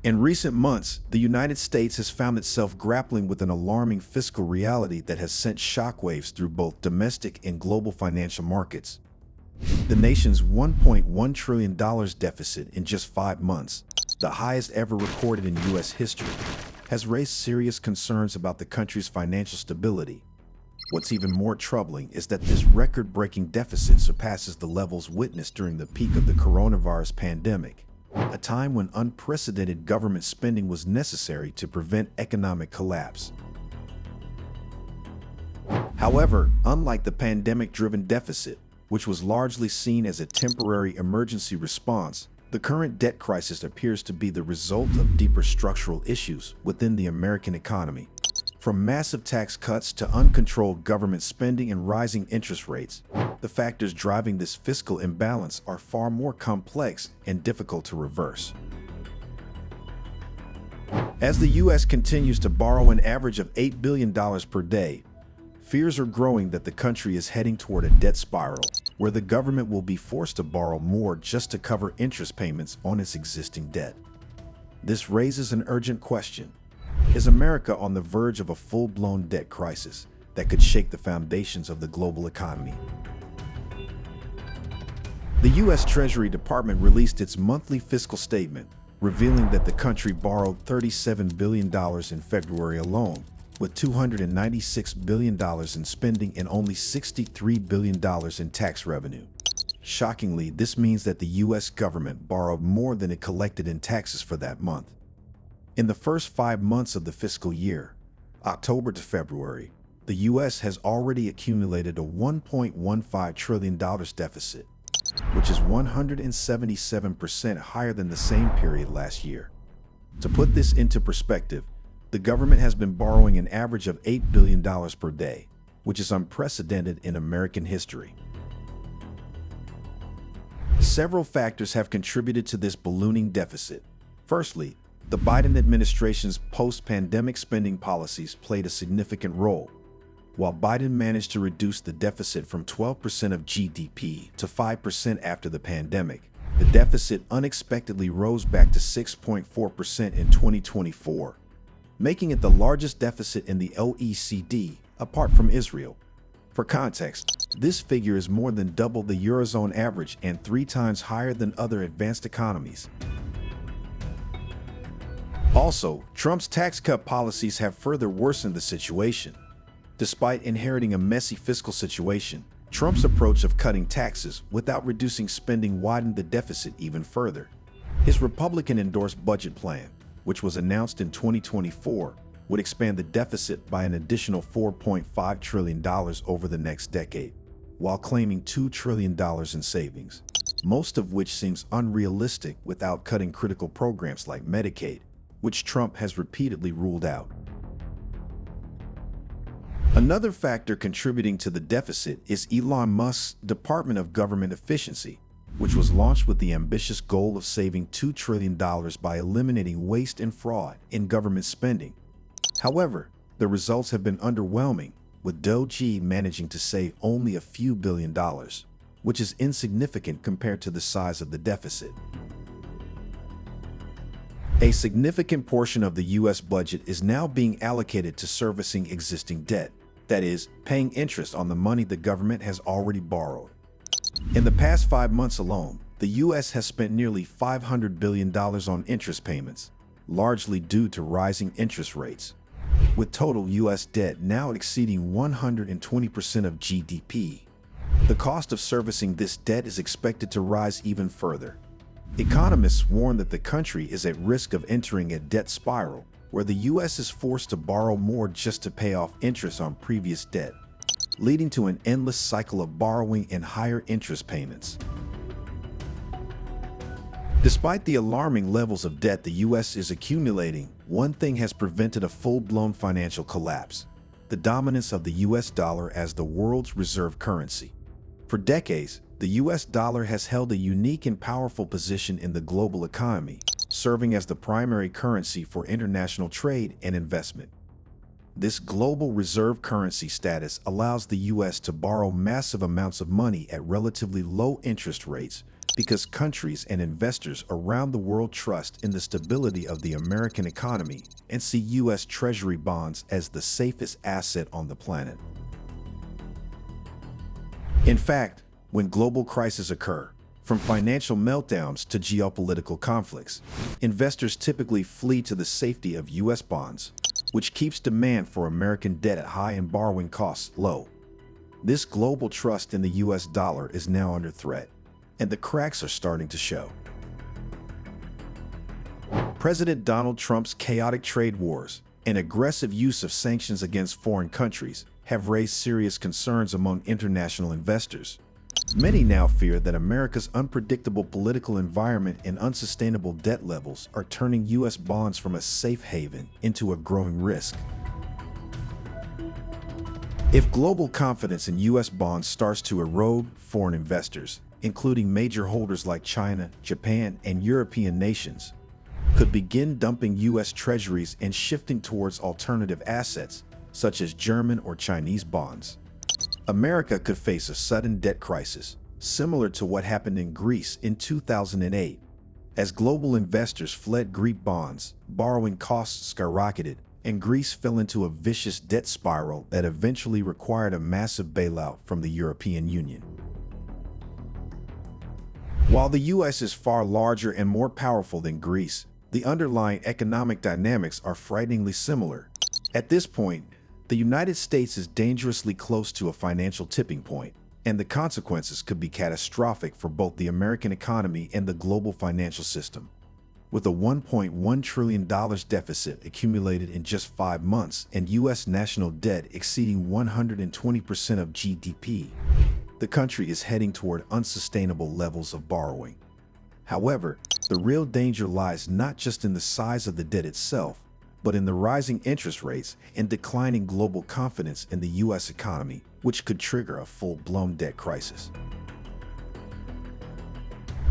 In recent months, the United States has found itself grappling with an alarming fiscal reality that has sent shockwaves through both domestic and global financial markets. The nation's $1.1 trillion deficit in just 5 months, the highest ever recorded in U.S. history, has raised serious concerns about the country's financial stability. What's even more troubling is that this record-breaking deficit surpasses the levels witnessed during the peak of the coronavirus pandemic, a time when unprecedented government spending was necessary to prevent economic collapse. However, unlike the pandemic-driven deficit, which was largely seen as a temporary emergency response, the current debt crisis appears to be the result of deeper structural issues within the American economy. From massive tax cuts to uncontrolled government spending and rising interest rates, the factors driving this fiscal imbalance are far more complex and difficult to reverse. As the U.S. continues to borrow an average of $8 billion per day, fears are growing that the country is heading toward a debt spiral, where the government will be forced to borrow more just to cover interest payments on its existing debt. This raises an urgent question. Is America on the verge of a full-blown debt crisis that could shake the foundations of the global economy? The U.S. Treasury Department released its monthly fiscal statement, revealing that the country borrowed $37 billion in February alone, with $296 billion in spending and only $63 billion in tax revenue. Shockingly, this means that the U.S. government borrowed more than it collected in taxes for that month. In the first 5 months of the fiscal year, October to February, the U.S. has already accumulated a $1.15 trillion deficit, which is 177% higher than the same period last year. To put this into perspective, the government has been borrowing an average of $8 billion per day, which is unprecedented in American history. Several factors have contributed to this ballooning deficit. Firstly, the Biden administration's post-pandemic spending policies played a significant role. While Biden managed to reduce the deficit from 12% of GDP to 5% after the pandemic, the deficit unexpectedly rose back to 6.4% in 2024, making it the largest deficit in the OECD, apart from Israel. For context, this figure is more than double the Eurozone average and 3 times higher than other advanced economies. Also, Trump's tax cut policies have further worsened the situation. Despite inheriting a messy fiscal situation, Trump's approach of cutting taxes without reducing spending widened the deficit even further. His Republican-endorsed budget plan, which was announced in 2024, would expand the deficit by an additional $4.5 trillion over the next decade, while claiming $2 trillion in savings, most of which seems unrealistic without cutting critical programs like Medicaid, which Trump has repeatedly ruled out. Another factor contributing to the deficit is Elon Musk's Department of Government Efficiency, which was launched with the ambitious goal of saving $2 trillion by eliminating waste and fraud in government spending. However, the results have been underwhelming, with DOGE managing to save only a few billion dollars, which is insignificant compared to the size of the deficit. A significant portion of the U.S. budget is now being allocated to servicing existing debt, that is, paying interest on the money the government has already borrowed. In the past 5 months alone, the U.S. has spent nearly $500 billion on interest payments, largely due to rising interest rates, with total U.S. debt now exceeding 120% of GDP. The cost of servicing this debt is expected to rise even further. Economists warn that the country is at risk of entering a debt spiral, where the U.S. is forced to borrow more just to pay off interest on previous debt, leading to an endless cycle of borrowing and higher interest payments. Despite the alarming levels of debt the U.S. is accumulating, one thing has prevented a full-blown financial collapse: the dominance of the U.S. dollar as the world's reserve currency. For decades, the U.S. dollar has held a unique and powerful position in the global economy, serving as the primary currency for international trade and investment. This global reserve currency status allows the U.S. to borrow massive amounts of money at relatively low interest rates because countries and investors around the world trust in the stability of the American economy and see U.S. Treasury bonds as the safest asset on the planet. In fact, when global crises occur, from financial meltdowns to geopolitical conflicts, investors typically flee to the safety of U.S. bonds, which keeps demand for American debt at high and borrowing costs low. This global trust in the U.S. dollar is now under threat, and the cracks are starting to show. President Donald Trump's chaotic trade wars and aggressive use of sanctions against foreign countries have raised serious concerns among international investors. Many now fear that America's unpredictable political environment and unsustainable debt levels are turning U.S. bonds from a safe haven into a growing risk. If global confidence in U.S. bonds starts to erode, foreign investors, including major holders like China, Japan, and European nations, could begin dumping U.S. treasuries and shifting towards alternative assets, such as German or Chinese bonds. America could face a sudden debt crisis, similar to what happened in Greece in 2008. As global investors fled Greek bonds, borrowing costs skyrocketed, and Greece fell into a vicious debt spiral that eventually required a massive bailout from the European Union. While the U.S. is far larger and more powerful than Greece, the underlying economic dynamics are frighteningly similar. At this point, the United States is dangerously close to a financial tipping point, and the consequences could be catastrophic for both the American economy and the global financial system. With a $1.1 trillion deficit accumulated in just 5 months and U.S. national debt exceeding 120% of GDP, the country is heading toward unsustainable levels of borrowing. However, the real danger lies not just in the size of the debt itself, but in the rising interest rates and declining global confidence in the U.S. economy, which could trigger a full-blown debt crisis.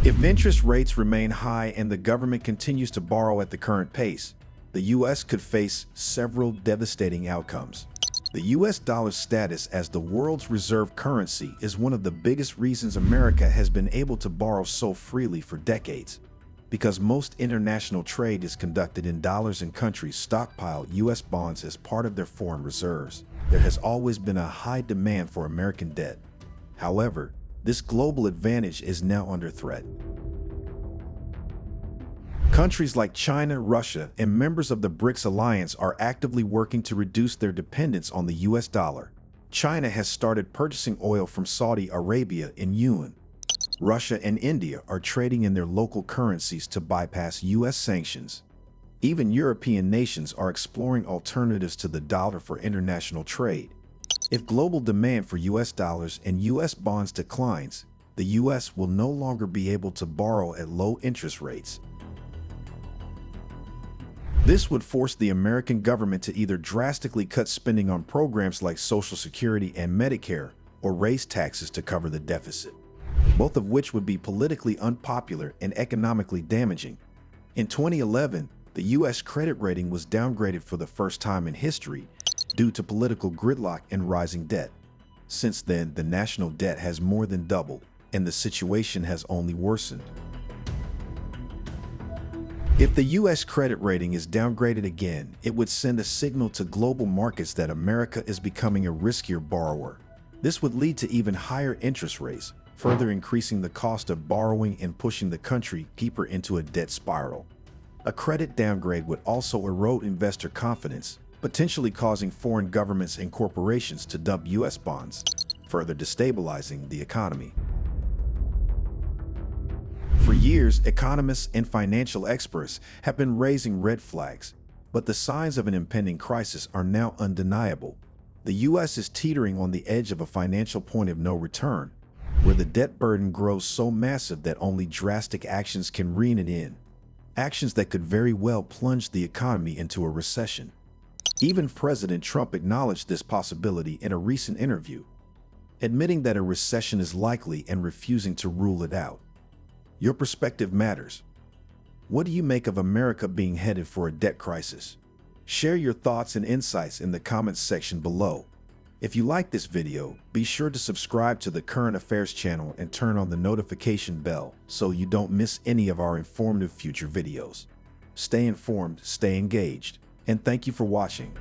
If interest rates remain high and the government continues to borrow at the current pace, the U.S. could face several devastating outcomes. The U.S. dollar's status as the world's reserve currency is one of the biggest reasons America has been able to borrow so freely for decades. Because most international trade is conducted in dollars and countries stockpile U.S. bonds as part of their foreign reserves, there has always been a high demand for American debt. However, this global advantage is now under threat. Countries like China, Russia, and members of the BRICS alliance are actively working to reduce their dependence on the U.S. dollar. China has started purchasing oil from Saudi Arabia in yuan. Russia and India are trading in their local currencies to bypass U.S. sanctions. Even European nations are exploring alternatives to the dollar for international trade. If global demand for U.S. dollars and U.S. bonds declines, the U.S. will no longer be able to borrow at low interest rates. This would force the American government to either drastically cut spending on programs like Social Security and Medicare or raise taxes to cover the deficit, both of which would be politically unpopular and economically damaging. In 2011, the U.S. credit rating was downgraded for the first time in history due to political gridlock and rising debt. Since then, the national debt has more than doubled, and the situation has only worsened. If the U.S. credit rating is downgraded again, it would send a signal to global markets that America is becoming a riskier borrower. This would lead to even higher interest rates, further increasing the cost of borrowing and pushing the country deeper into a debt spiral. A credit downgrade would also erode investor confidence, potentially causing foreign governments and corporations to dump U.S. bonds, further destabilizing the economy. For years, economists and financial experts have been raising red flags, but the signs of an impending crisis are now undeniable. The U.S. is teetering on the edge of a financial point of no return, where the debt burden grows so massive that only drastic actions can rein it in. Actions that could very well plunge the economy into a recession. Even President Trump acknowledged this possibility in a recent interview, admitting that a recession is likely and refusing to rule it out. Your perspective matters. What do you make of America being headed for a debt crisis? Share your thoughts and insights in the comments section below. If you like this video, be sure to subscribe to the Current Affairs channel and turn on the notification bell so you don't miss any of our informative future videos. Stay informed, stay engaged, and thank you for watching.